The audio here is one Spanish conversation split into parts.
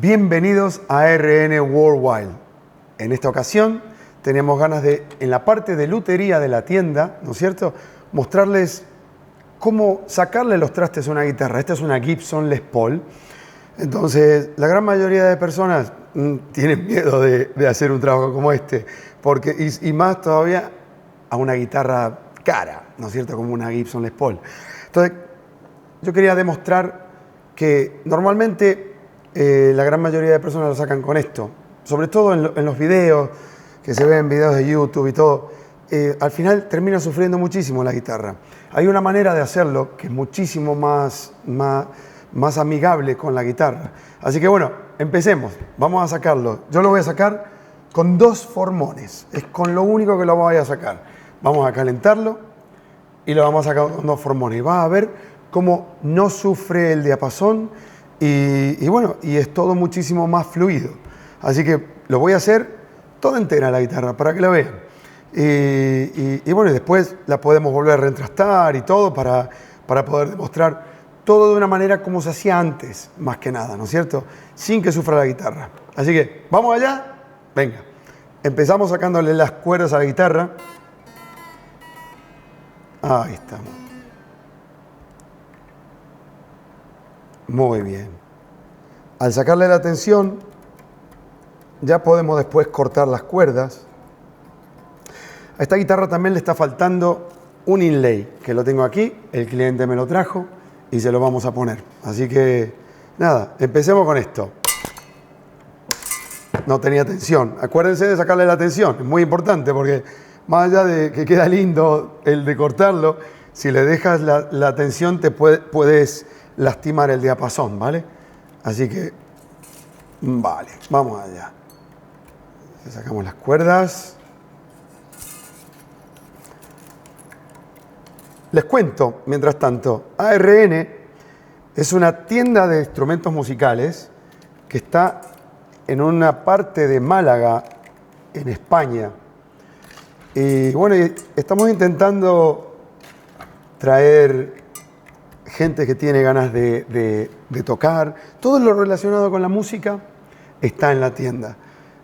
Bienvenidos a RN Worldwide. En esta ocasión tenemos ganas de, en la parte de lutería de la tienda, ¿no es cierto?, mostrarles cómo sacarle los trastes a una guitarra. Esta es una Gibson Les Paul. Entonces, la gran mayoría de personas tienen miedo de hacer un trabajo como este, porque, y más todavía a una guitarra cara, ¿no es cierto?, como una Gibson Les Paul. Entonces, yo quería demostrar que normalmente la gran mayoría de personas lo sacan con esto, sobre todo en los videos, que se ven videos de YouTube y todo. Al final termina sufriendo muchísimo la guitarra. Hay una manera de hacerlo que es muchísimo más amigable con la guitarra. Así que bueno, empecemos. Vamos a sacarlo. Yo lo voy a sacar con 2 formones. Es con lo único que lo voy a sacar. Vamos a calentarlo y lo vamos a sacar con 2 formones. Y vas a ver cómo no sufre el diapasón y bueno, y es todo muchísimo más fluido. Así que lo voy a hacer toda entera la guitarra para que la vean. Y bueno, y después la podemos volver a reentrastar y todo para poder demostrar todo de una manera como se hacía antes, más que nada, ¿no es cierto? Sin que sufra la guitarra. Así que, ¿vamos allá? Venga. Empezamos sacándole las cuerdas a la guitarra. Ahí estamos. Muy bien. Al sacarle la tensión, ya podemos después cortar las cuerdas. A esta guitarra también le está faltando un inlay, que lo tengo aquí, el cliente me lo trajo y se lo vamos a poner. Así que, nada, empecemos con esto. No tenía tensión. Acuérdense de sacarle la tensión, es muy importante porque más allá de que queda lindo el de cortarlo, si le dejas la tensión te puedes lastimar el diapasón, ¿vale? Así que, vale, vamos allá. Le sacamos las cuerdas. Les cuento, mientras tanto, ARN es una tienda de instrumentos musicales que está en una parte de Málaga, en España. Y bueno, estamos intentando traer gente que tiene ganas de tocar. Todo lo relacionado con la música está en la tienda.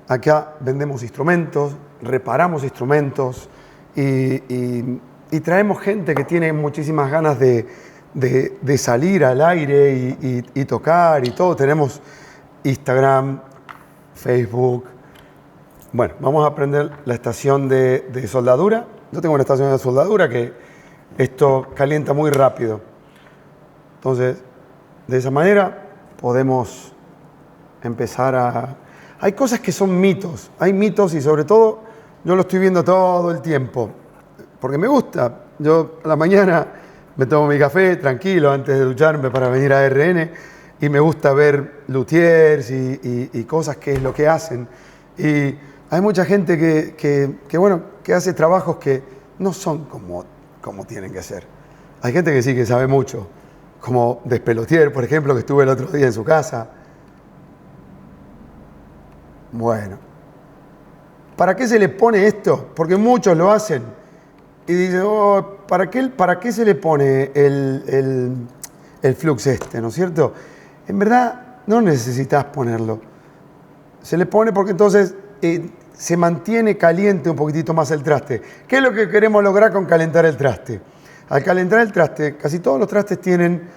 Acá vendemos instrumentos, reparamos instrumentos y traemos gente que tiene muchísimas ganas de salir al aire y tocar y todo. Tenemos Instagram, Facebook. Bueno, vamos a prender la estación de soldadura. Yo tengo una estación de soldadura que esto calienta muy rápido. Entonces, de esa manera podemos empezar a... Hay cosas que son mitos, hay mitos y sobre todo yo lo estoy viendo todo el tiempo, porque me gusta. Yo a la mañana me tomo mi café tranquilo antes de ducharme para venir a RN y me gusta ver luthiers y cosas que es lo que hacen. Y hay mucha gente que hace trabajos que no son como tienen que ser. Hay gente que sí que sabe mucho, como Despelotier, por ejemplo, que estuve el otro día en su casa. Bueno, ¿para qué se le pone esto? Porque muchos lo hacen y dicen, oh, ¿para qué se le pone el flux este, ¿no es cierto? En verdad no necesitas ponerlo. Se le pone porque entonces se mantiene caliente un poquitito más el traste. ¿Qué es lo que queremos lograr con calentar el traste? Al calentar el traste, casi todos los trastes tienen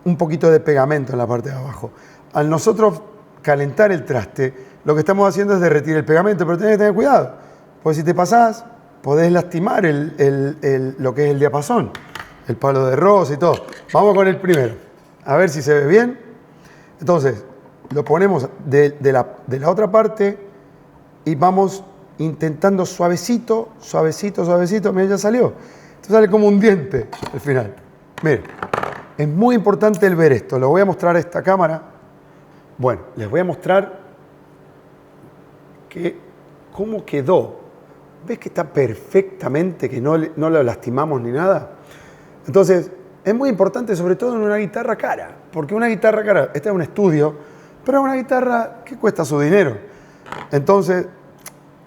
un poquito de pegamento en la parte de abajo. Al nosotros calentar el traste, lo que estamos haciendo es derretir el pegamento, pero tenés que tener cuidado, porque si te pasás, podés lastimar lo que es el diapasón, el palo de rosa y todo. Vamos con el primero, a ver si se ve bien. Entonces, lo ponemos de la otra parte y vamos intentando suavecito, suavecito, suavecito. Mira, ya salió. Esto sale como un diente al final. Miren, es muy importante el ver esto. Lo voy a mostrar a esta cámara. Bueno, les voy a mostrar cómo quedó. ¿Ves que está perfectamente, que no lo lastimamos ni nada? Entonces, es muy importante, sobre todo en una guitarra cara. Porque una guitarra cara, este es un estudio, pero es una guitarra que cuesta su dinero. Entonces,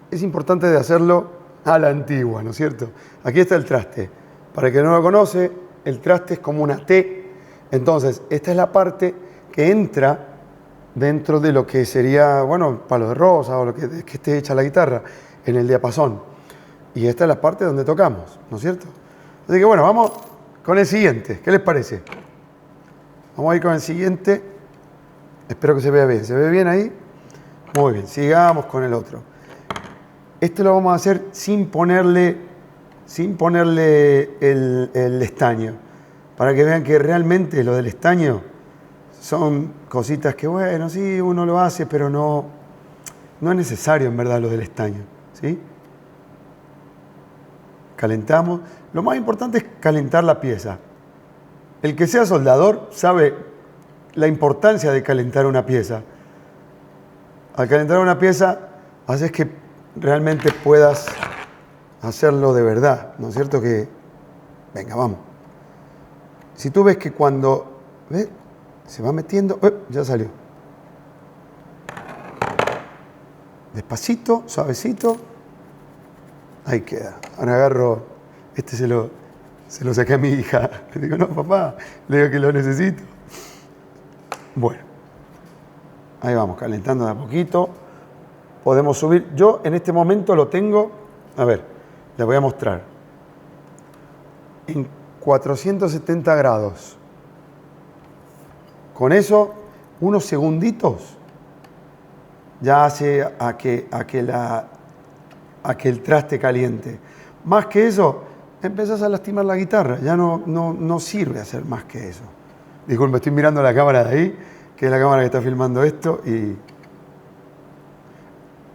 es importante de hacerlo a la antigua, ¿no es cierto? Aquí está el traste. Para el que no lo conoce, el traste es como una T. Entonces, esta es la parte que entra dentro de lo que sería, bueno, palo de rosa o lo que esté hecha la guitarra, en el diapasón. Y esta es la parte donde tocamos, ¿no es cierto? Así que bueno, vamos con el siguiente. ¿Qué les parece? Vamos a ir con el siguiente. Espero que se vea bien. ¿Se ve bien ahí? Muy bien. Sigamos con el otro. Este lo vamos a hacer sin ponerle el estaño. Para que vean que realmente lo del estaño son cositas que, bueno, sí, uno lo hace, pero no es necesario en verdad lo del estaño. ¿Sí? Calentamos. Lo más importante es calentar la pieza. El que sea soldador sabe la importancia de calentar una pieza. Al calentar una pieza, haces que realmente puedas hacerlo de verdad, ¿no es cierto? Que, venga, vamos. Si tú ves que cuando, ¿ves? Se va metiendo, ya salió. Despacito, suavecito, ahí queda. Ahora agarro, se lo saqué a mi hija. Le digo, no, papá, le digo que lo necesito. Bueno, ahí vamos, calentando de a poquito. Podemos subir. Yo en este momento lo tengo, a ver, les voy a mostrar. En 470 grados. Con eso, unos segunditos, ya hace a que el traste caliente. Más que eso, empezás a lastimar la guitarra. Ya no sirve hacer más que eso. Disculpe, estoy mirando la cámara de ahí, que es la cámara que está filmando esto, y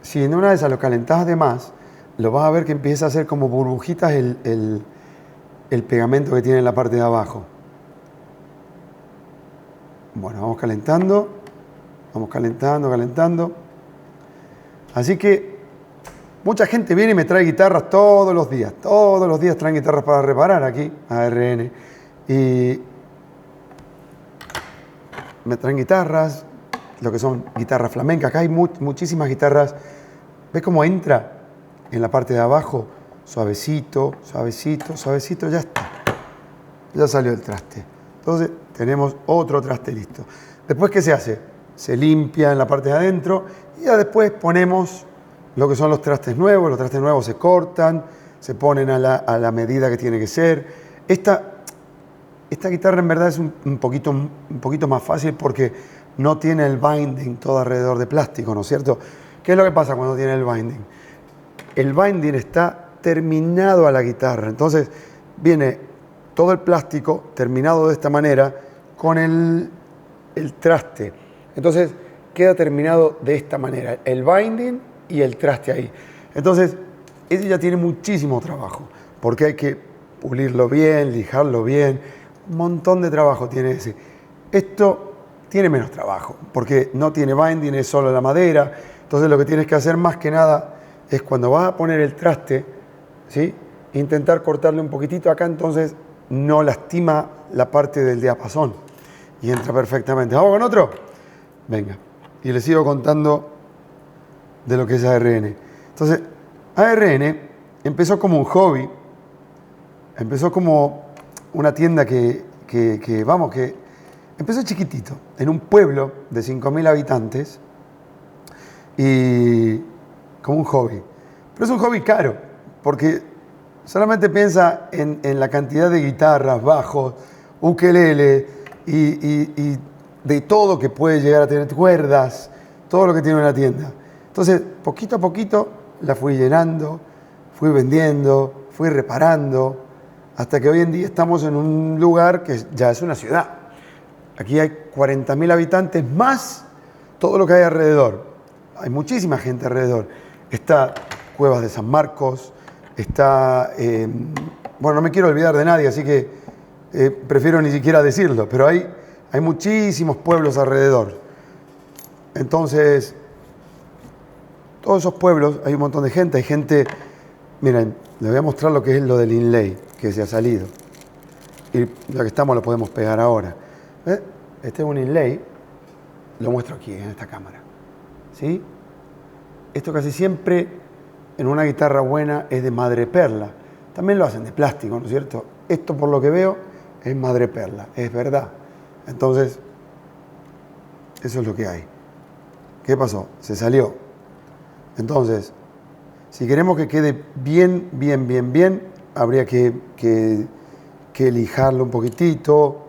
si en una de esas lo calentás de más, lo vas a ver que empieza a hacer como burbujitas el pegamento que tiene en la parte de abajo. Bueno, vamos calentando. Así que mucha gente viene y me trae guitarras todos los días traen guitarras para reparar aquí a ARN. Y me traen guitarras, lo que son guitarras flamencas. Acá hay muchísimas guitarras. ¿Ves cómo entra en la parte de abajo? Suavecito, ya está. Ya salió el traste. Entonces tenemos otro traste listo. Después, ¿qué se hace? Se limpia en la parte de adentro y ya después ponemos lo que son los trastes nuevos. Los trastes nuevos se cortan, se ponen a la medida que tiene que ser. Esta guitarra en verdad es un poquito más fácil porque no tiene el binding todo alrededor de plástico, ¿no es cierto? ¿Qué es lo que pasa cuando tiene el binding? El binding está terminado a la guitarra, entonces viene todo el plástico terminado de esta manera con el traste. Entonces queda terminado de esta manera, el binding y el traste ahí. Entonces, ese ya tiene muchísimo trabajo, porque hay que pulirlo bien, lijarlo bien, un montón de trabajo tiene ese. Esto tiene menos trabajo, porque no tiene binding, es solo la madera. Entonces lo que tienes que hacer más que nada es cuando vas a poner el traste, ¿sí? Intentar cortarle un poquitito acá, entonces no lastima la parte del diapasón y entra perfectamente. ¿Vamos con otro? Venga, y les sigo contando de lo que es ARN. Entonces, ARN empezó como un hobby, empezó como una tienda que empezó chiquitito, en un pueblo de 5.000 habitantes y como un hobby. Pero es un hobby caro, porque solamente piensa en la cantidad de guitarras, bajos, ukelele y de todo que puede llegar a tener, cuerdas, todo lo que tiene una tienda. Entonces, poquito a poquito la fui llenando, fui vendiendo, fui reparando, hasta que hoy en día estamos en un lugar que ya es una ciudad. Aquí hay 40.000 habitantes más todo lo que hay alrededor. Hay muchísima gente alrededor. Está Cuevas de San Marcos, está... bueno, no me quiero olvidar de nadie, así que prefiero ni siquiera decirlo, pero hay muchísimos pueblos alrededor. Entonces, todos esos pueblos, hay un montón de gente, hay gente... Miren, les voy a mostrar lo que es lo del inlay, que se ha salido. Y ya que estamos lo podemos pegar ahora. Este es un inlay, lo muestro aquí en esta cámara. ¿Sí? Esto casi siempre en una guitarra buena es de madreperla. También lo hacen de plástico, ¿no es cierto? Esto, por lo que veo, es madreperla, es verdad. Entonces, eso es lo que hay. ¿qué pasó? Se salió. Entonces, si queremos que quede bien, habría que lijarlo un poquitito,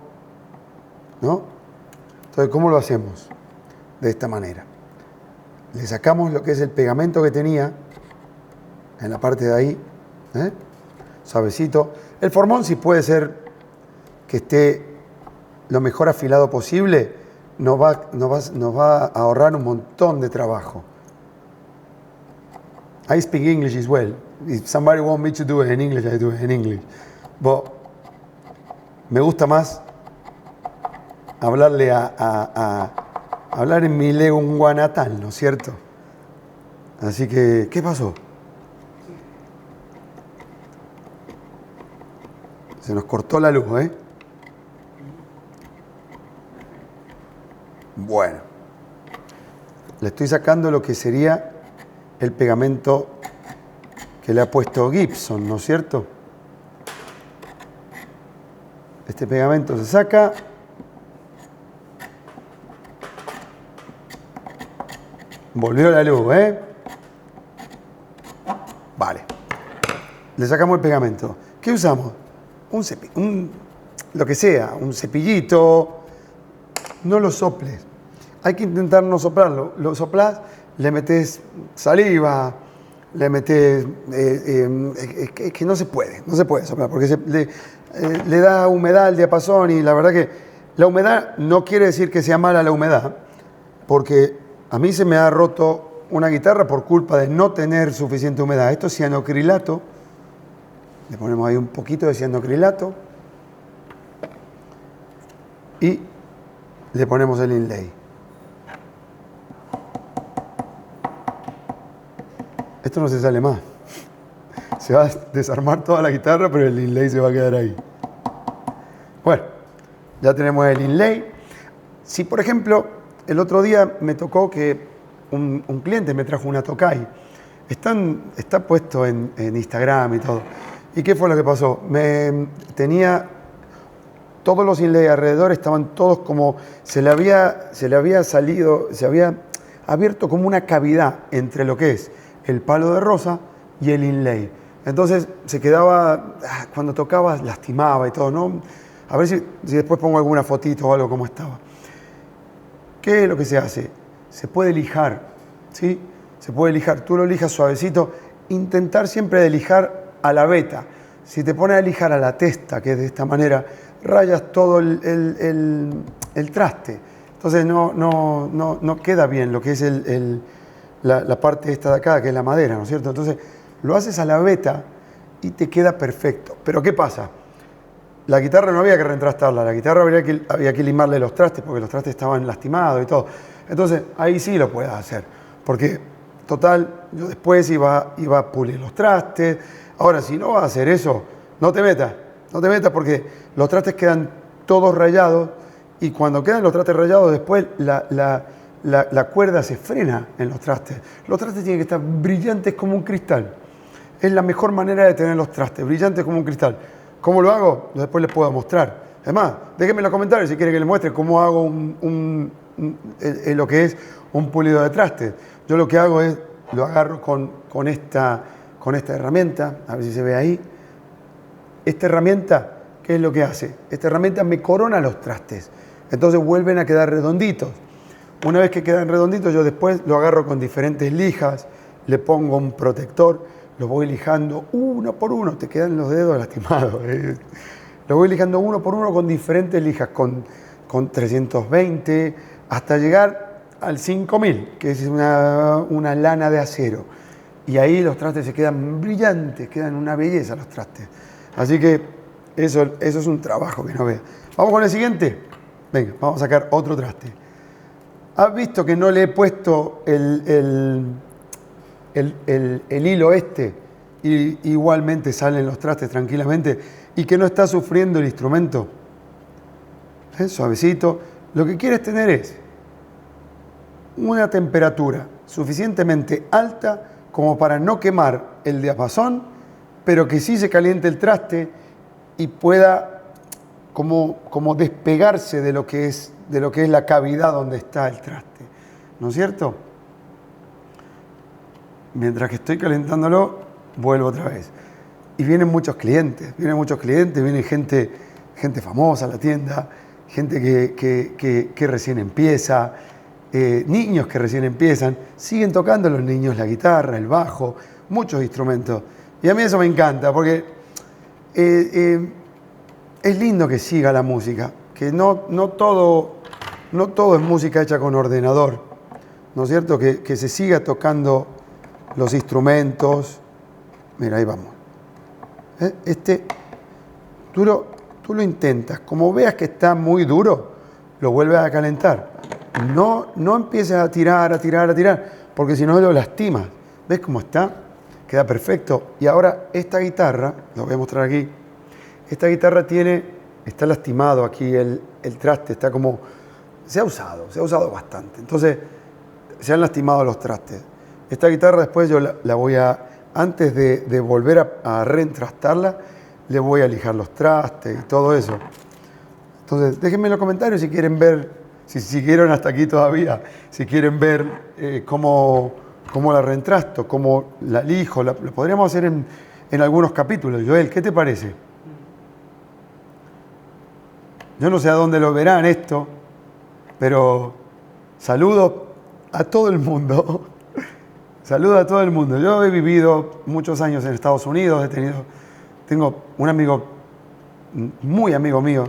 ¿no? Entonces, ¿cómo lo hacemos? De esta manera. Le sacamos lo que es el pegamento que tenía en la parte de ahí, suavecito. El formón, si puede ser que esté lo mejor afilado posible, nos va a ahorrar un montón de trabajo. I speak English as well. If somebody wants me to do it in English, I do it in English. But me gusta más hablarle hablar en mi lengua natal, ¿no es cierto? Así que, ¿qué pasó? Se nos cortó la luz, ¿eh? Bueno. Le estoy sacando lo que sería el pegamento que le ha puesto Gibson, ¿no es cierto? Este pegamento se saca. Volvió la luz, ¿eh? Vale. Le sacamos el pegamento. ¿Qué usamos? Lo que sea, un cepillito. No lo soples. Hay que intentar no soplarlo. Lo soplás, le metes saliva, le metes... es que no se puede soplar, porque le da humedad al diapasón y la verdad que la humedad no quiere decir que sea mala la humedad, porque a mí se me ha roto una guitarra por culpa de no tener suficiente humedad. Esto es cianocrilato. Le ponemos ahí un poquito de cianocrilato y le ponemos el inlay. Esto no se sale más. Se va a desarmar toda la guitarra, pero el inlay se va a quedar ahí. Bueno, ya tenemos el inlay. Si, por ejemplo, el otro día me tocó que un cliente me trajo una Tokai. Está puesto en Instagram y todo. ¿Y qué fue lo que pasó? Tenía todos los inlays alrededor, estaban todos como... Se le había salido, se había abierto como una cavidad entre lo que es el palo de rosa y el inlay. Entonces se quedaba, cuando tocaba lastimaba y todo, ¿no? A ver si después pongo alguna fotito o algo como estaba. ¿Qué es lo que se hace? Se puede lijar, ¿sí? Se puede lijar, tú lo lijas suavecito, intentar siempre de lijar a la veta. Si te pones a lijar a la testa, que es de esta manera, rayas todo el traste. Entonces no queda bien lo que es la parte esta de acá, que es la madera, ¿no es cierto? Entonces lo haces a la veta y te queda perfecto. Pero ¿qué pasa? La guitarra no había que reentrastarla, la guitarra había que limarle los trastes porque los trastes estaban lastimados y todo. Entonces ahí sí lo puedes hacer, porque total, yo después iba a pulir los trastes. Ahora, si no vas a hacer eso, no te metas porque los trastes quedan todos rayados y cuando quedan los trastes rayados después la cuerda se frena en los trastes. Los trastes tienen que estar brillantes como un cristal. Es la mejor manera de tener los trastes, brillantes como un cristal. ¿Cómo lo hago? Después les puedo mostrar. Además, déjenme en los comentarios si quieren que les muestre cómo hago lo que es un pulido de trastes. Yo lo que hago es, lo agarro con esta herramienta, a ver si se ve ahí. Esta herramienta, ¿qué es lo que hace? Esta herramienta me corona los trastes. Entonces vuelven a quedar redonditos. Una vez que quedan redonditos, yo después lo agarro con diferentes lijas, le pongo un protector, lo voy lijando uno por uno, te quedan los dedos lastimados. Lo voy lijando uno por uno con diferentes lijas, con 320, hasta llegar al 5000, que es una lana de acero. Y ahí los trastes se quedan brillantes, quedan una belleza los trastes. Así que eso es un trabajo que no veas. Vamos con el siguiente. Venga, vamos a sacar otro traste. ¿Has visto que no le he puesto el hilo y igualmente salen los trastes tranquilamente y que no está sufriendo el instrumento? Suavecito. Lo que quieres tener es una temperatura suficientemente alta como para no quemar el diapasón, pero que sí se caliente el traste y pueda como despegarse de lo que es la cavidad donde está el traste, ¿no es cierto? mientras que estoy calentándolo, vuelvo otra vez. Y vienen muchos clientes, viene gente famosa a la tienda, gente que recién empieza, niños que recién empiezan, siguen tocando los niños la guitarra, el bajo, muchos instrumentos. Y a mí eso me encanta, porque es lindo que siga la música, que no todo es música hecha con ordenador, ¿no es cierto? Que se siga tocando los instrumentos. Mira, ahí vamos. Tú lo intentas, como veas que está muy duro, lo vuelves a calentar. No empieces a tirar, porque si no lo lastimas. ¿Ves cómo está? Queda perfecto. Y ahora esta guitarra, lo voy a mostrar aquí, esta guitarra está lastimado aquí el traste, está como, se ha usado bastante. Entonces, se han lastimado los trastes. Esta guitarra después yo la voy a, antes de volver a reentrastarla, le voy a lijar los trastes y todo eso. Entonces, déjenme en los comentarios si quieren ver, si siguieron hasta aquí todavía, si quieren ver cómo la reentrasto, cómo la lijo. Lo podríamos hacer en algunos capítulos. Joel, ¿qué te parece? Yo no sé a dónde lo verán esto, pero saludo a todo el mundo. Saludo a todo el mundo. Yo he vivido muchos años en Estados Unidos, tengo un amigo, muy amigo mío,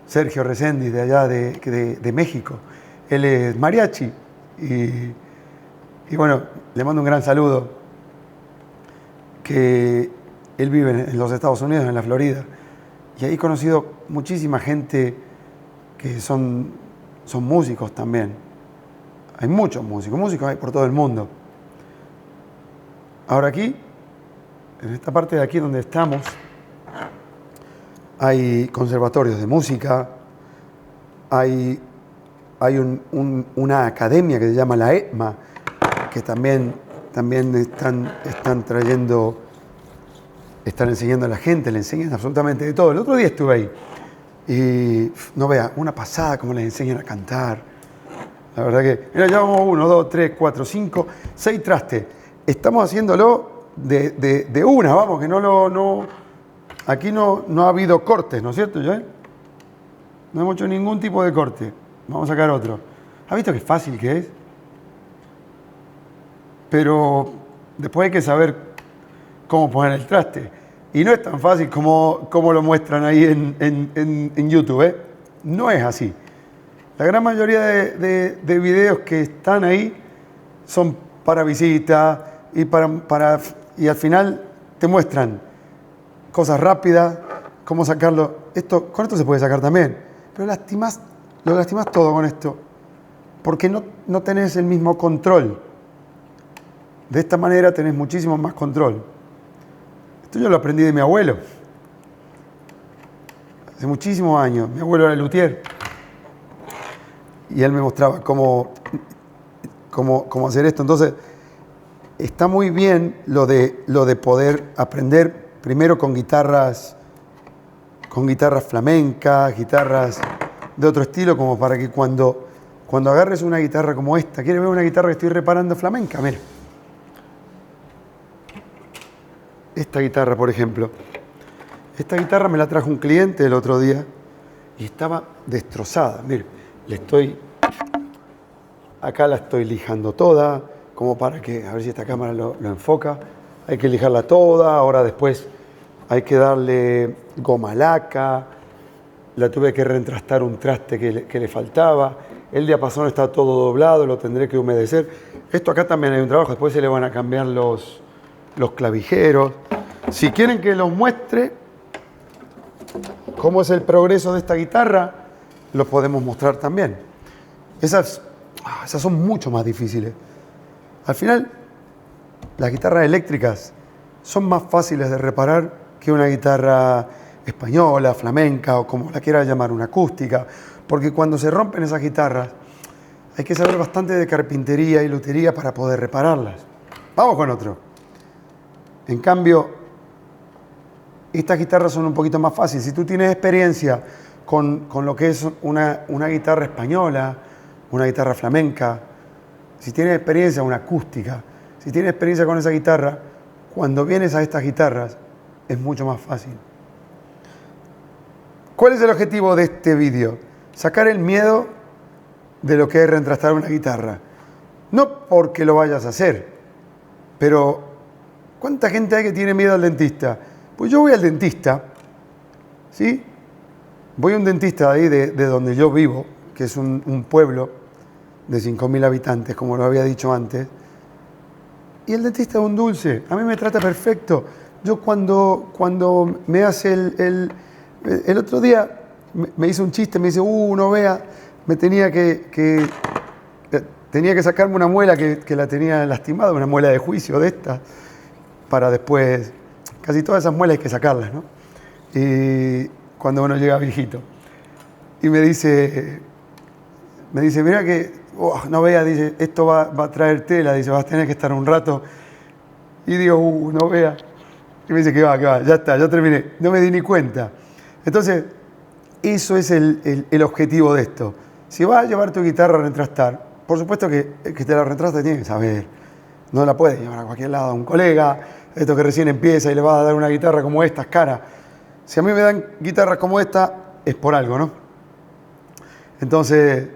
Sergio Reséndiz, de allá de México. Él es mariachi y bueno, le mando un gran saludo, que él vive en los Estados Unidos, en la Florida, y ahí he conocido muchísima gente que son músicos también. Hay muchos músicos hay por todo el mundo. Ahora aquí, en esta parte de aquí donde estamos, hay conservatorios de música, hay una academia que se llama la ETMA, que también están enseñando a la gente, le enseñan absolutamente de todo. El otro día estuve ahí y no vea, una pasada como les enseñan a cantar. La verdad que, mira, ya vamos 1, 2, 3, 4, 5, 6 trastes. Estamos haciéndolo de una, vamos, que aquí no ha habido cortes, ¿no es cierto, Joel? No hemos hecho ningún tipo de corte. Vamos a sacar otro. ¿Has visto qué fácil que es? Pero después hay que saber cómo poner el traste. Y no es tan fácil como lo muestran ahí en YouTube, ¿eh? No es así. La gran mayoría de videos que están ahí son para visita y al final te muestran cosas rápidas, cómo sacarlo. Con esto se puede sacar también, pero lo lastimas todo con esto, porque no tenés el mismo control. De esta manera tenés muchísimo más control. Esto yo lo aprendí de mi abuelo. Hace muchísimos años. Mi abuelo era luthier. Y él me mostraba cómo hacer esto. Entonces, está muy bien lo de poder aprender primero con guitarras flamencas, guitarras de otro estilo, como para que cuando agarres una guitarra como esta, ¿quieres ver una guitarra que estoy reparando flamenca? Mira. Esta guitarra, por ejemplo. Esta guitarra me la trajo un cliente el otro día y estaba destrozada. Mire, acá la estoy lijando toda, como para que, a ver si esta cámara lo enfoca. Hay que lijarla toda, ahora después hay que darle goma laca. La tuve que reentrastar un traste que le faltaba. El diapasón está todo doblado, lo tendré que humedecer. Esto acá también hay un trabajo, después se le van a cambiar los clavijeros. Si quieren que los muestre cómo es el progreso de esta guitarra, lo podemos mostrar también. Esas son mucho más difíciles. Al final, las guitarras eléctricas son más fáciles de reparar que una guitarra española, flamenca o como la quiera llamar, una acústica, porque cuando se rompen esas guitarras hay que saber bastante de carpintería y lutería para poder repararlas. Vamos con otro. En cambio, estas guitarras son un poquito más fáciles. Si tú tienes experiencia con lo que es una guitarra española, una guitarra flamenca, si tienes experiencia, una acústica, si tienes experiencia con esa guitarra, cuando vienes a estas guitarras es mucho más fácil. ¿Cuál es el objetivo de este vídeo? Sacar el miedo de lo que es reentrastar una guitarra. No porque lo vayas a hacer, pero ¿cuánta gente hay que tiene miedo al dentista? Pues yo voy al dentista, ¿sí? Voy a un dentista ahí de donde yo vivo, que es un pueblo de 5.000 habitantes, como lo había dicho antes, y el dentista es un dulce, a mí me trata perfecto. Yo cuando me hace el otro día, me hizo un chiste, me dice, no vea, me tenía que sacarme una muela que la tenía lastimada, una muela de juicio de estas, para después, casi todas esas muelas hay que sacarlas, ¿no? Y cuando uno llega viejito. Y me dice, mira que, no vea, dice, esto va a traer tela, dice, vas a tener que estar un rato. Y digo, no vea. Y me dice, que va, ya está, ya terminé. No me di ni cuenta. Entonces, eso es el objetivo de esto. Si vas a llevar tu guitarra a reentrastar, por supuesto que el que te la reentrasta tiene que saber. No la puedes llevar a cualquier lado, a un colega, esto que recién empieza y le vas a dar una guitarra como esta, es cara. Si a mí me dan guitarras como esta, es por algo, ¿no? Entonces,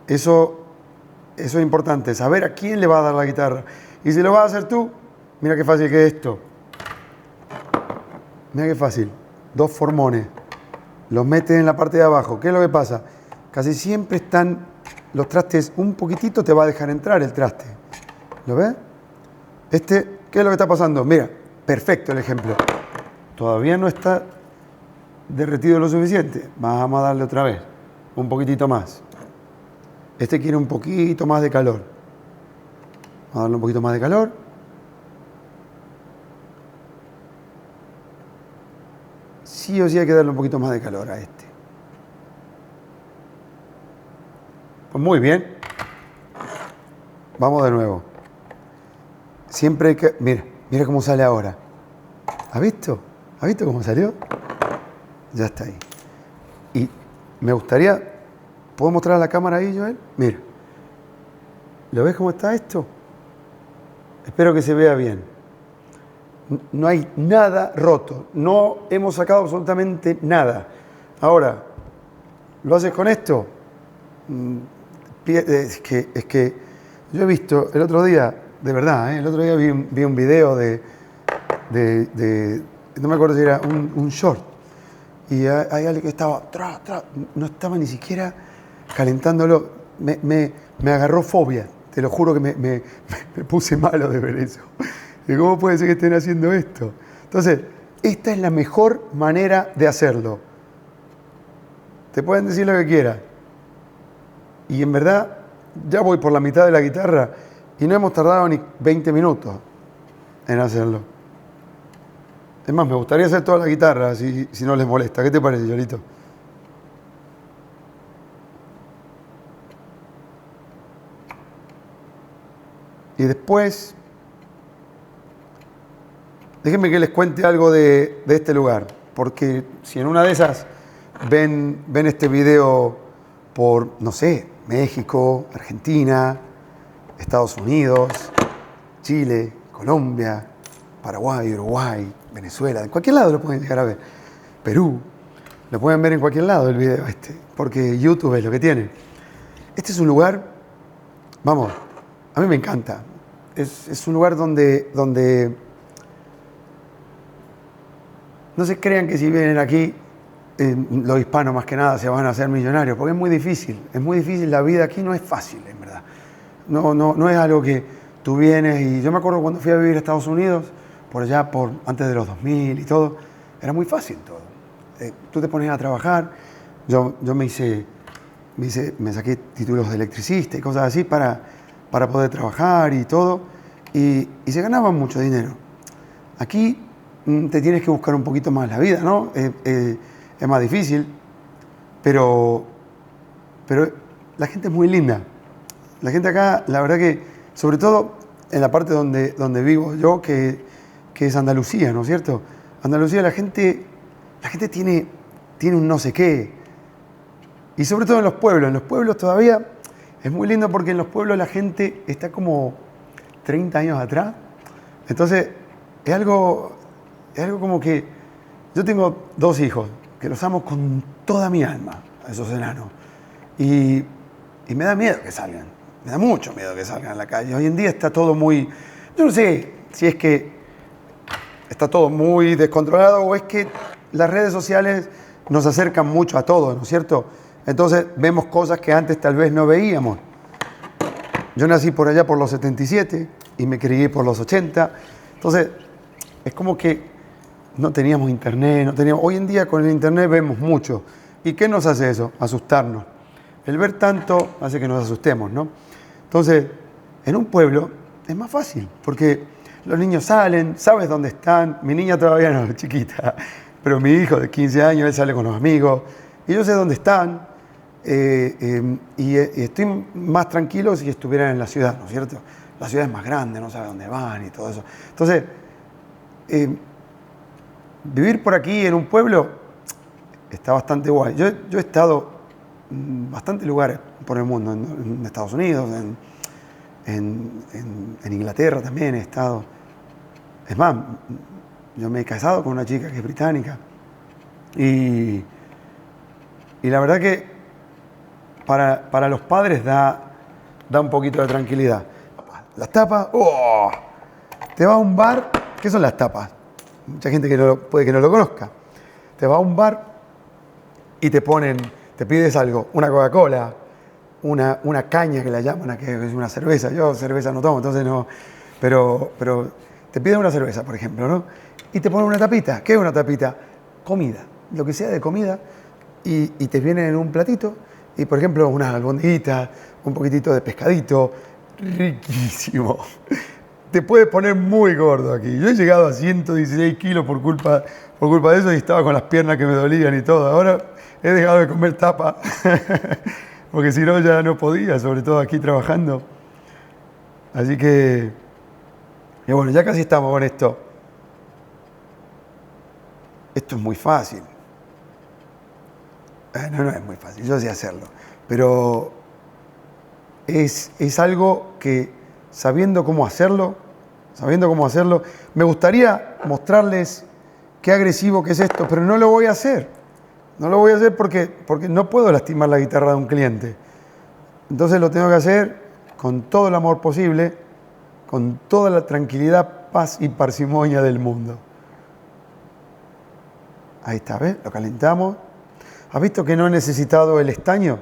eso es importante, saber a quién le vas a dar la guitarra. Y si lo vas a hacer tú, mira qué fácil que es esto. Mira qué fácil. 2 formones. Los metes en la parte de abajo. ¿Qué es lo que pasa? Casi siempre están los trastes, un poquitito te va a dejar entrar el traste. ¿Lo ves? ¿Qué es lo que está pasando? Mira, perfecto el ejemplo. Todavía no está derretido lo suficiente. Vamos a darle otra vez. Un poquitito más. Este quiere un poquito más de calor. Vamos a darle un poquito más de calor. Sí o sí hay que darle un poquito más de calor a este. Pues muy bien. Vamos de nuevo. Siempre hay que... Mira cómo sale ahora. ¿Has visto? ¿Has visto cómo salió? Ya está ahí. Y me gustaría... ¿Puedo mostrar a la cámara ahí, Joel? Mira. ¿Lo ves cómo está esto? Espero que se vea bien. No hay nada roto. No hemos sacado absolutamente nada. Ahora, ¿lo haces con esto? Es que yo he visto el otro día, de verdad, el otro día vi un video de no me acuerdo si era un short. Y hay alguien que estaba, no estaba ni siquiera calentándolo. Me agarró fobia. Te lo juro que me puse malo de ver eso. ¿Y cómo puede ser que estén haciendo esto? Entonces, esta es la mejor manera de hacerlo. Te pueden decir lo que quieran. Y en verdad, ya voy por la mitad de la guitarra y no hemos tardado ni 20 minutos en hacerlo. Es más, me gustaría hacer toda la guitarra si no les molesta. ¿Qué te parece, Yolito? Y después, déjenme que les cuente algo de este lugar, porque si en una de esas ven este video por, no sé, México, Argentina, Estados Unidos, Chile, Colombia, Paraguay, Uruguay, Venezuela, en cualquier lado lo pueden llegar a ver. Perú, lo pueden ver en cualquier lado el video porque YouTube es lo que tiene. Este es un lugar, vamos, a mí me encanta. Es un lugar donde no se crean que si vienen aquí, los hispanos más que nada se van a hacer millonarios, porque es muy difícil, la vida aquí no es fácil, en verdad. No es algo que tú vienes y yo me acuerdo cuando fui a vivir a Estados Unidos, por allá, antes de los 2000 y todo, era muy fácil todo. Tú te pones a trabajar, yo me saqué títulos de electricista y cosas así para poder trabajar y todo, y se ganaba mucho dinero. Aquí te tienes que buscar un poquito más la vida, ¿no? Es más difícil, pero la gente es muy linda. La gente acá, la verdad que, sobre todo en la parte donde vivo yo, que es Andalucía, ¿no es cierto? Andalucía, la gente tiene un no sé qué. Y sobre todo en los pueblos todavía es muy lindo porque en los pueblos la gente está como 30 años atrás. Entonces, es algo como que yo tengo 2 hijos que los amo con toda mi alma, a esos enanos. Y me da miedo que salgan, me da mucho miedo que salgan a la calle. Hoy en día está todo muy, yo no sé si es que está todo muy descontrolado o es que las redes sociales nos acercan mucho a todos, ¿no es cierto? Entonces vemos cosas que antes tal vez no veíamos. Yo nací por allá por los 77 y me crié por los 80. Entonces es como que no teníamos internet, hoy en día con el internet vemos mucho. ¿Y qué nos hace eso? Asustarnos. El ver tanto hace que nos asustemos, ¿no? Entonces, en un pueblo es más fácil, porque los niños salen, sabes dónde están. Mi niña todavía no es chiquita, pero mi hijo de 15 años, él sale con los amigos, y yo sé dónde están, y estoy más tranquilo si estuvieran en la ciudad, ¿no es cierto? La ciudad es más grande, no sabe dónde van y todo eso. Entonces, vivir por aquí en un pueblo está bastante guay. Yo he estado en bastantes lugares por el mundo, en Estados Unidos, en Inglaterra también he estado. Es más, yo me he casado con una chica que es británica. Y la verdad que para los padres da un poquito de tranquilidad. Las tapas, ¡oh! Te vas a un bar, ¿qué son las tapas? Mucha gente que puede que no lo conozca. Te vas a un bar y te pides algo, una Coca-Cola, una caña que la llaman, que es una cerveza. Yo cerveza no tomo, entonces no. Pero te piden una cerveza, por ejemplo, ¿no? Y te ponen una tapita. ¿Qué es una tapita? Comida, lo que sea de comida, y te vienen en un platito, y por ejemplo, unas albondiguitas, un poquitito de pescadito, riquísimo. Te puedes poner muy gordo aquí. Yo he llegado a 116 kilos por culpa de eso y estaba con las piernas que me dolían y todo. Ahora he dejado de comer tapa, porque si no ya no podía, sobre todo aquí trabajando. Así que, y bueno, ya casi estamos con esto. Esto es muy fácil. No es muy fácil, yo sé hacerlo. Pero es algo que, sabiendo cómo hacerlo, me gustaría mostrarles qué agresivo que es esto, pero no lo voy a hacer. No lo voy a hacer porque no puedo lastimar la guitarra de un cliente. Entonces lo tengo que hacer con todo el amor posible, con toda la tranquilidad, paz y parsimonia del mundo. Ahí está, ¿ves? Lo calentamos. ¿Has visto que no he necesitado el estaño?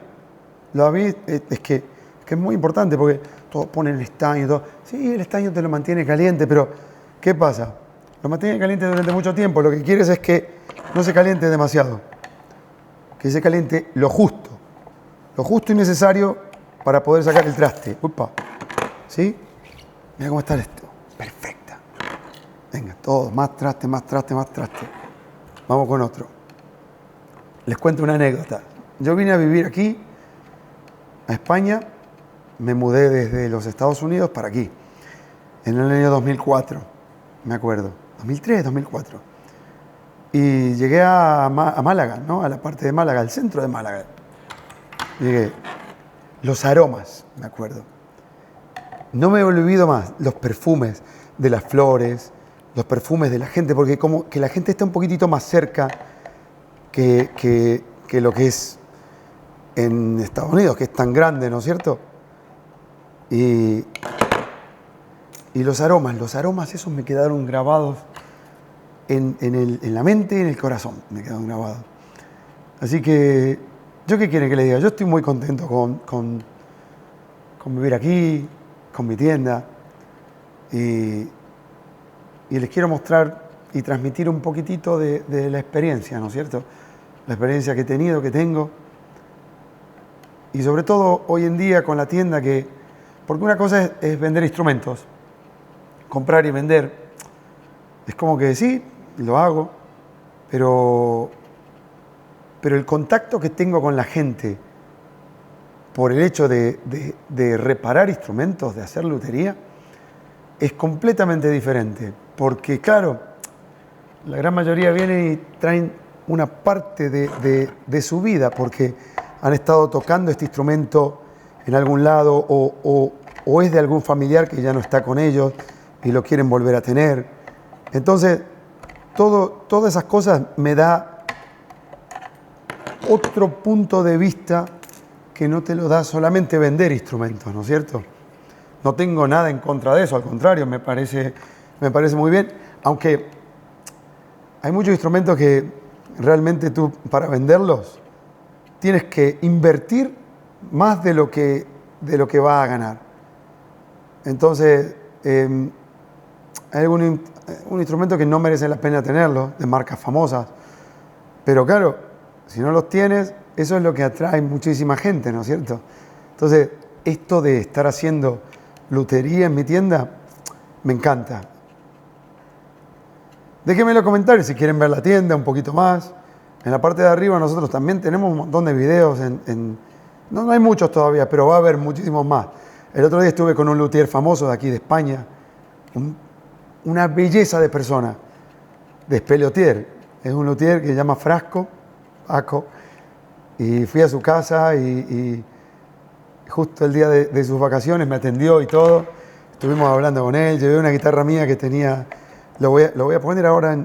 ¿Lo has visto? Es que es muy importante porque todos ponen el estaño y todo. Sí, el estaño te lo mantiene caliente, pero ¿qué pasa? Lo mantiene caliente durante mucho tiempo. Lo que quieres es que no se caliente demasiado. Que se caliente lo justo y necesario para poder sacar el traste. Upa. ¿Sí? Mira cómo está esto. Perfecta. Venga, todos, más traste. Vamos con otro. Les cuento una anécdota. Yo vine a vivir aquí, a España. Me mudé desde los Estados Unidos para aquí, en el año 2004, me acuerdo. 2003, 2004. Y llegué a Málaga, ¿no? A la parte de Málaga, al centro de Málaga. Llegué. Los aromas, me acuerdo. No me he olvidado más. Los perfumes de las flores, los perfumes de la gente, porque como que la gente está un poquitito más cerca que lo que es en Estados Unidos, que es tan grande, ¿no es cierto? Y los aromas esos me quedaron grabados en la mente y en el corazón, me quedaron grabados. Así que, ¿yo qué quieren que les diga? Yo estoy muy contento con vivir aquí, con mi tienda, y les quiero mostrar y transmitir un poquitito de la experiencia, ¿no es cierto? La experiencia que he tenido, que tengo, y sobre todo hoy en día con la tienda porque una cosa es vender instrumentos, comprar y vender, es como que sí, lo hago, pero el contacto que tengo con la gente por el hecho de reparar instrumentos, de hacer lutería, es completamente diferente, porque claro, la gran mayoría vienen y traen una parte de su vida, porque han estado tocando este instrumento en algún lado o o es de algún familiar que ya no está con ellos y lo quieren volver a tener. Entonces, todas esas cosas me da otro punto de vista que no te lo da solamente vender instrumentos, ¿no es cierto? No tengo nada en contra de eso, al contrario, me parece muy bien, aunque hay muchos instrumentos que realmente tú para venderlos tienes que invertir más de lo que vas a ganar. Entonces, hay un instrumento que no merece la pena tenerlo, de marcas famosas, pero claro, si no los tienes, eso es lo que atrae muchísima gente, ¿no es cierto? Entonces, esto de estar haciendo lutería en mi tienda, me encanta. Déjenme en los comentarios si quieren ver la tienda un poquito más. En la parte de arriba nosotros también tenemos un montón de videos. No hay muchos todavía, pero va a haber muchísimos más. El otro día estuve con un luthier famoso de aquí de España. Una belleza de persona, de Speliotier. Es un luthier que se llama Paco. Y fui a su casa y justo el día de sus vacaciones me atendió y todo. Estuvimos hablando con él. Llevé una guitarra mía que tenía. Lo voy a poner ahora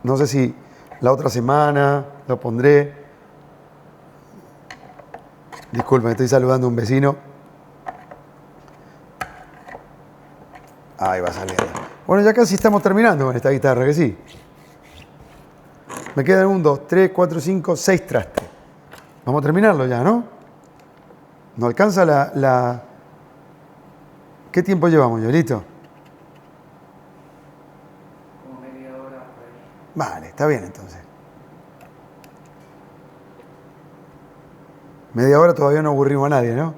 no sé si la otra semana lo pondré. Disculpen, estoy saludando a un vecino. Ahí va saliendo. Bueno, ya casi estamos terminando con esta guitarra, que sí. Me quedan 1, 2, 3, 4, 5, 6 trastes. Vamos a terminarlo ya, ¿no? ¿No alcanza la... ¿Qué tiempo llevamos, Yolito? Como media hora. Vale, está bien entonces. Media hora todavía no aburrimos a nadie, ¿no?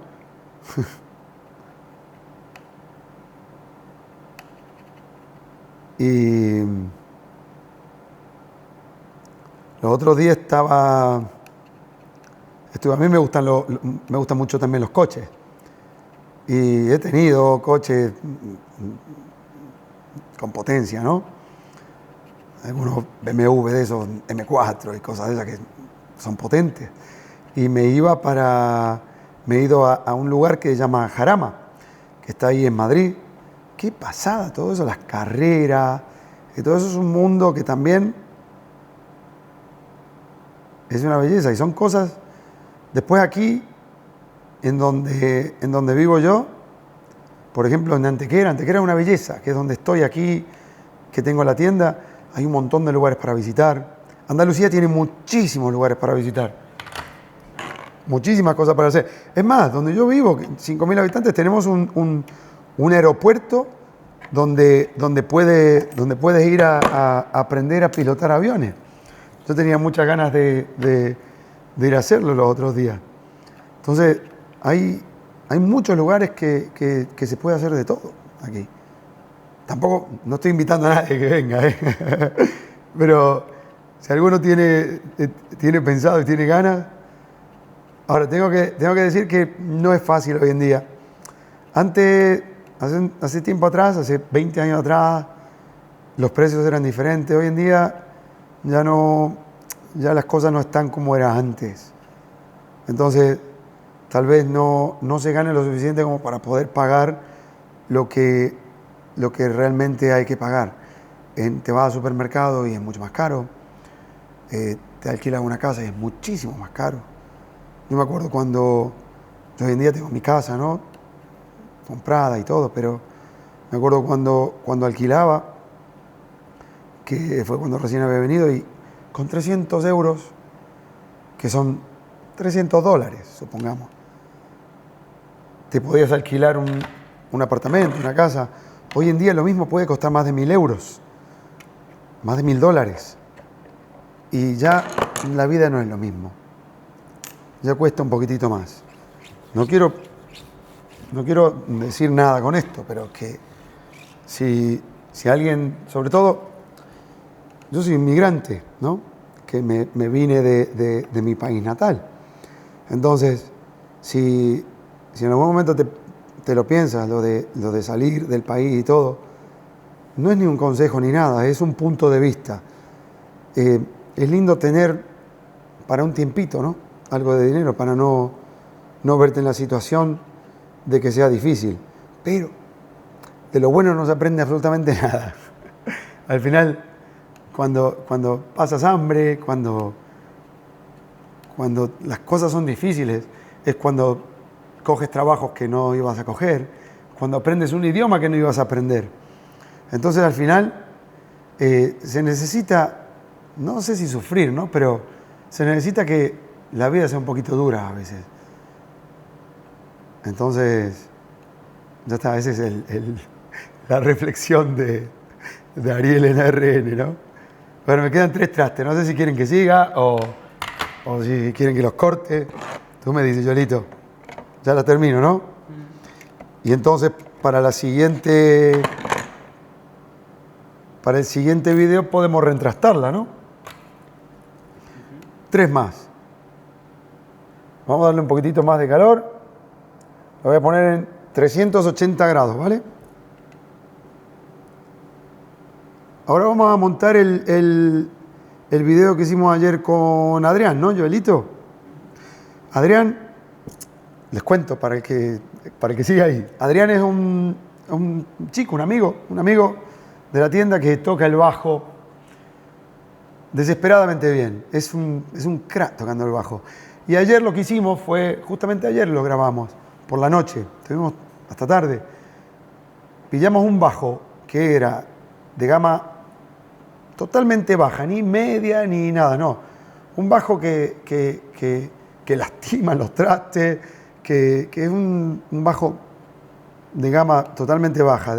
Y los otros días a mí me gustan mucho también los coches. Y he tenido coches con potencia, ¿no? Algunos BMW de esos, M4 y cosas de esas que son potentes. Y me he ido a un lugar que se llama Jarama, que está ahí en Madrid. Qué pasada todo eso, las carreras, y todo eso es un mundo que también es una belleza. Y son cosas, después aquí, en donde vivo yo, por ejemplo en Antequera es una belleza, que es donde estoy aquí, que tengo la tienda, hay un montón de lugares para visitar. Andalucía tiene muchísimos lugares para visitar, muchísimas cosas para hacer. Es más, donde yo vivo, 5.000 habitantes, tenemos un aeropuerto donde puedes ir a aprender a pilotar aviones. Yo tenía muchas ganas de ir a hacerlo los otros días. Entonces, hay muchos lugares que se puede hacer de todo aquí. Tampoco, no estoy invitando a nadie que venga, pero si alguno tiene pensado y tiene ganas. Ahora, tengo que decir que no es fácil hoy en día. Antes, hace tiempo atrás, hace 20 años atrás, los precios eran diferentes. Hoy en día ya las cosas no están como eran antes. Entonces, tal vez no se gane lo suficiente como para poder pagar lo que realmente hay que pagar. Te vas al supermercado y es mucho más caro. Te alquilas una casa y es muchísimo más caro. Yo me acuerdo cuando hoy en día tengo mi casa, ¿no? Comprada y todo, pero me acuerdo cuando alquilaba, que fue cuando recién había venido, y con 300 euros, que son $300, supongamos, te podías alquilar un apartamento, una casa. Hoy en día lo mismo puede costar más de 1.000 euros, más de $1.000. Y ya la vida no es lo mismo. Ya cuesta un poquitito más. No quiero decir nada con esto, pero que si alguien, sobre todo, yo soy inmigrante, ¿no? Que me vine de mi país natal. Entonces, si en algún momento te lo piensas, lo de salir del país y todo, no es ni un consejo ni nada, es un punto de vista. Es lindo tener para un tiempito, ¿no? Algo de dinero para no verte en la situación de que sea difícil, pero de lo bueno no se aprende absolutamente nada. Al final, cuando pasas hambre, cuando las cosas son difíciles, es cuando coges trabajos que no ibas a coger, cuando aprendes un idioma que no ibas a aprender. Entonces, al final, se necesita, no sé si sufrir, ¿no? Pero se necesita que la vida sea un poquito dura a veces. Entonces, ya está, esa es la reflexión de Ariel en ARN, ¿no? Bueno, me quedan 3 trastes, no sé si quieren que siga o si quieren que los corte. Tú me dices, Yolito, ya la termino, ¿no? Y entonces, para el siguiente video podemos reentrastarla, ¿no? 3 más. Vamos a darle un poquitito más de calor. Lo voy a poner en 380 grados, ¿vale? Ahora vamos a montar el video que hicimos ayer con Adrián, ¿no, Joelito? Adrián, les cuento para el que siga ahí. Adrián es un chico, un amigo de la tienda que toca el bajo desesperadamente bien. Es un crack tocando el bajo. Y ayer lo que hicimos fue, justamente ayer lo grabamos, por la noche, estuvimos hasta tarde. Pillamos un bajo que era de gama totalmente baja, ni media ni nada, no. Un bajo que lastima los trastes, que es un bajo de gama totalmente baja.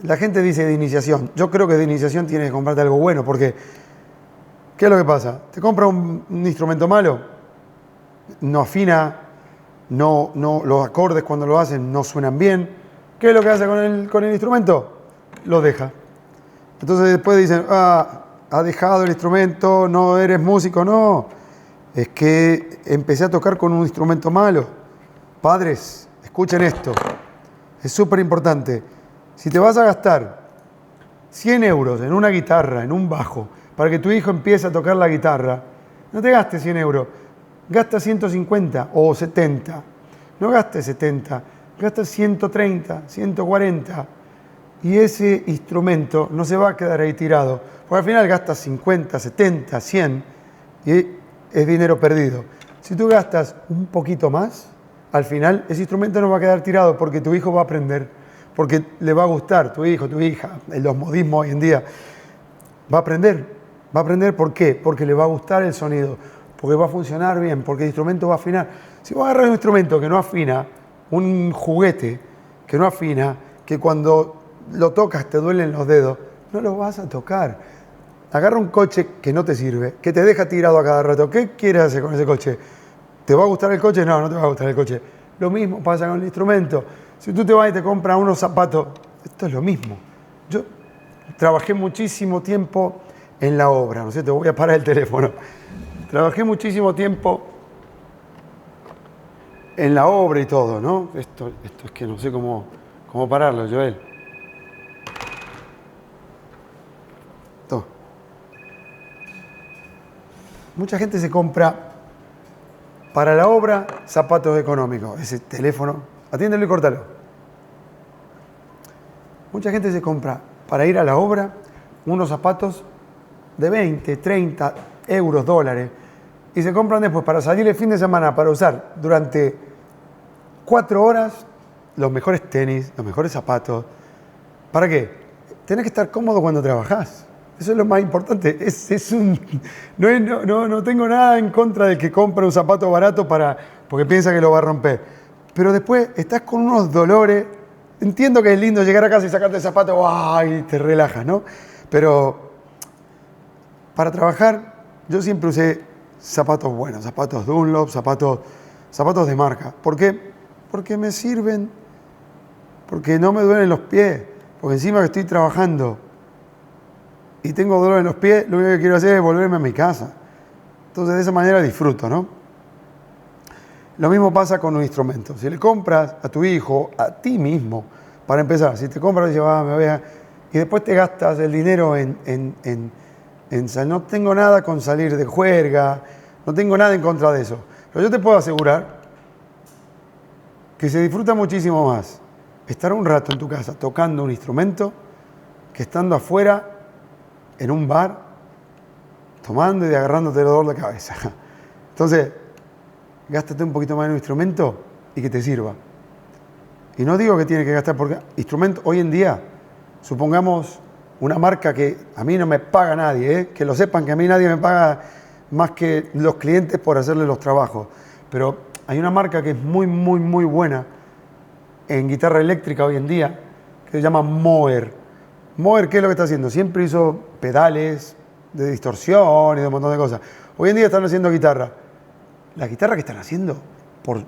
La gente dice de iniciación. Yo creo que de iniciación tienes que comprarte algo bueno, porque ¿qué es lo que pasa? Te compras un instrumento malo, no afina, los acordes cuando lo hacen no suenan bien. ¿Qué es lo que hace con el instrumento? Lo deja. Entonces después dicen, ha dejado el instrumento, no eres músico. No, es que empecé a tocar con un instrumento malo. Padres, escuchen esto, es súper importante. Si te vas a gastar 100 euros en una guitarra, en un bajo, para que tu hijo empiece a tocar la guitarra, no te gastes 100 euros, gasta 150 o 70. No gastes 70, gasta 130, 140. Y ese instrumento no se va a quedar ahí tirado, porque al final gastas 50, 70, 100 y es dinero perdido. Si tú gastas un poquito más, al final ese instrumento no va a quedar tirado porque tu hijo va a aprender, porque le va a gustar, tu hijo, tu hija, los modismos hoy en día, va a aprender. ¿Por qué? Porque le va a gustar el sonido, porque va a funcionar bien, porque el instrumento va a afinar. Si vos agarras un instrumento que no afina, un juguete que no afina, que cuando lo tocas te duelen los dedos, no lo vas a tocar. Agarra un coche que no te sirve, que te deja tirado a cada rato. ¿Qué quieres hacer con ese coche? ¿Te va a gustar el coche? No, no te va a gustar el coche. Lo mismo pasa con el instrumento. Si tú te vas y te compras unos zapatos, esto es lo mismo. Yo trabajé muchísimo tiempo en la obra, ¿no es cierto? Voy a parar el teléfono. Trabajé muchísimo tiempo en la obra y todo, ¿no? Esto es que no sé cómo pararlo, Joel. Mucha gente se compra para la obra zapatos económicos. Ese teléfono, atiéndelo y córtalo. Mucha gente se compra para ir a la obra unos zapatos de 20, 30 euros, dólares. Y se compran después para salir el fin de semana, para usar durante 4 horas los mejores tenis, los mejores zapatos. ¿Para qué? Tenés que estar cómodo cuando trabajás. Eso es lo más importante. No tengo nada en contra del que compra un zapato barato porque piensa que lo va a romper. Pero después estás con unos dolores. Entiendo que es lindo llegar a casa y sacarte el zapato, ¡ay! Te relajas, ¿no? Pero para trabajar yo siempre usé zapatos buenos, zapatos Dunlop, zapatos de marca. ¿Por qué? Porque me sirven, porque no me duelen los pies, porque encima que estoy trabajando y tengo dolor en los pies, lo único que quiero hacer es volverme a mi casa. Entonces de esa manera disfruto, ¿no? Lo mismo pasa con un instrumento. Si le compras a tu hijo, a ti mismo, para empezar, si te compras y dices, me voy a... y después te gastas el dinero no tengo nada con salir de juerga, no tengo nada en contra de eso. Pero yo te puedo asegurar que se disfruta muchísimo más estar un rato en tu casa tocando un instrumento que estando afuera en un bar tomando y agarrándote el dolor de cabeza. Entonces, gástate un poquito más en un instrumento y que te sirva. Y no digo que tiene que gastar, porque instrumento hoy en día, supongamos una marca que a mí no me paga nadie, que lo sepan que a mí nadie me paga más que los clientes por hacerle los trabajos. Pero hay una marca que es muy, muy, muy buena en guitarra eléctrica hoy en día, que se llama Moer. Moer, ¿qué es lo que está haciendo? Siempre hizo pedales de distorsión y de un montón de cosas. Hoy en día están haciendo guitarra. La guitarra que están haciendo por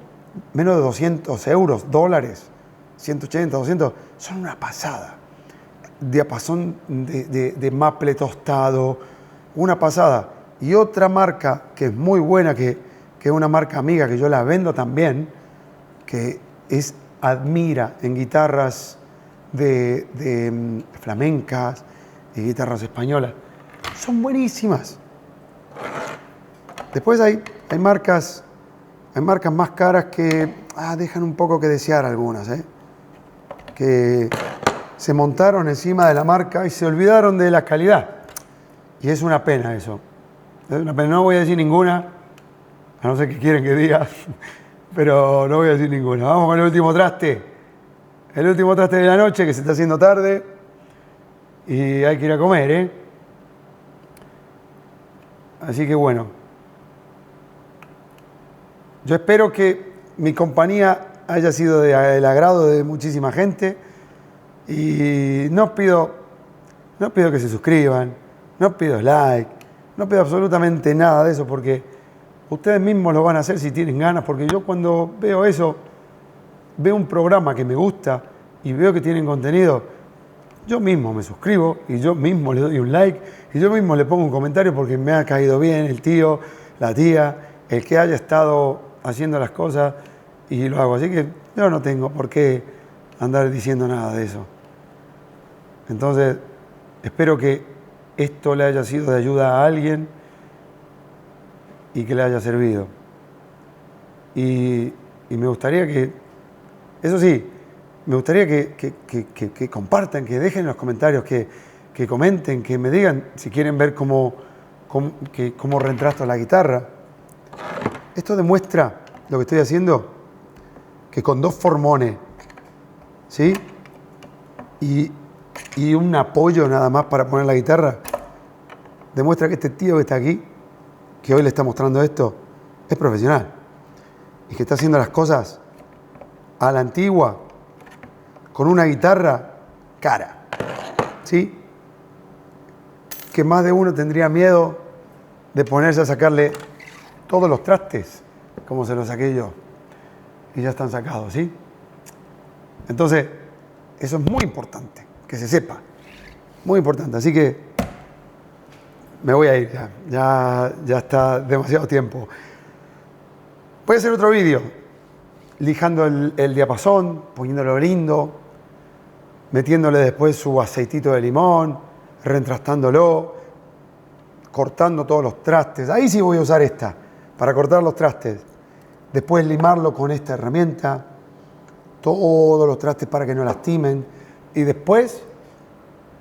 menos de 200 euros, dólares, 180, 200, son una pasada. Diapasón de maple tostado, una pasada. Y otra marca que es muy buena, que es una marca amiga, que yo la vendo también, que es Admira, en guitarras de flamencas y guitarras españolas. Son buenísimas. Después hay marcas más caras que dejan un poco que desear algunas, que se montaron encima de la marca y se olvidaron de la calidad. Y es una pena eso. Es una pena. No voy a decir ninguna, a no ser que quieren que diga, pero no voy a decir ninguna. Vamos con el último traste. El último traste de la noche, que se está haciendo tarde y hay que ir a comer, Así que bueno. Yo espero que mi compañía haya sido del agrado de muchísima gente y no pido que se suscriban, no pido like, no pido absolutamente nada de eso porque ustedes mismos lo van a hacer si tienen ganas, porque yo cuando veo eso, veo un programa que me gusta y veo que tienen contenido, yo mismo me suscribo y yo mismo le doy un like y yo mismo le pongo un comentario porque me ha caído bien el tío, la tía, el que haya estado haciendo las cosas y lo hago. Así que yo no tengo por qué andar diciendo nada de eso. Entonces, espero que esto le haya sido de ayuda a alguien y que le haya servido. Y me gustaría que, eso sí, me gustaría que compartan, que dejen en los comentarios, que comenten, que me digan si quieren ver cómo retrasto la guitarra. Esto demuestra lo que estoy haciendo, que con 2 formones, ¿sí? Y un apoyo nada más para poner la guitarra, demuestra que este tío que está aquí, que hoy le está mostrando esto, es profesional. Y que está haciendo las cosas a la antigua, con una guitarra cara, ¿sí? Que más de uno tendría miedo de ponerse a sacarle todos los trastes, como se los saqué yo. Y ya están sacados, ¿sí? Entonces, eso es muy importante, que se sepa. Muy importante. Así que me voy a ir ya. Ya está demasiado tiempo. Voy a hacer otro vídeo, lijando el diapasón, poniéndolo lindo, metiéndole después su aceitito de limón, reentrastándolo, cortando todos los trastes. Ahí sí voy a usar esta, para cortar los trastes. Después limarlo con esta herramienta, todos los trastes para que no lastimen. Y después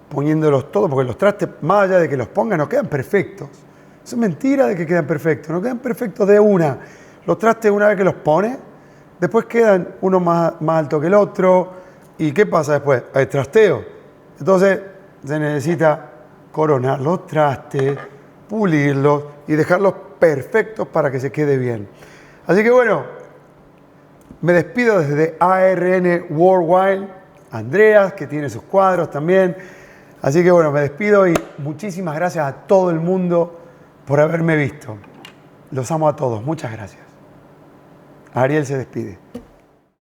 poniéndolos todos, porque los trastes, más allá de que los pongan, no quedan perfectos. Eso es mentira de que quedan perfectos, no quedan perfectos de una. Los trastes, una vez que los pones, después quedan uno más alto que el otro. ¿Y qué pasa después? Hay trasteo. Entonces se necesita coronar los trastes, pulirlos y dejarlos perfectos para que se quede bien. Así que bueno, me despido desde ARN Worldwide, Andreas, que tiene sus cuadros también. Así que bueno, me despido y muchísimas gracias a todo el mundo por haberme visto. Los amo a todos, muchas gracias. Ariel se despide.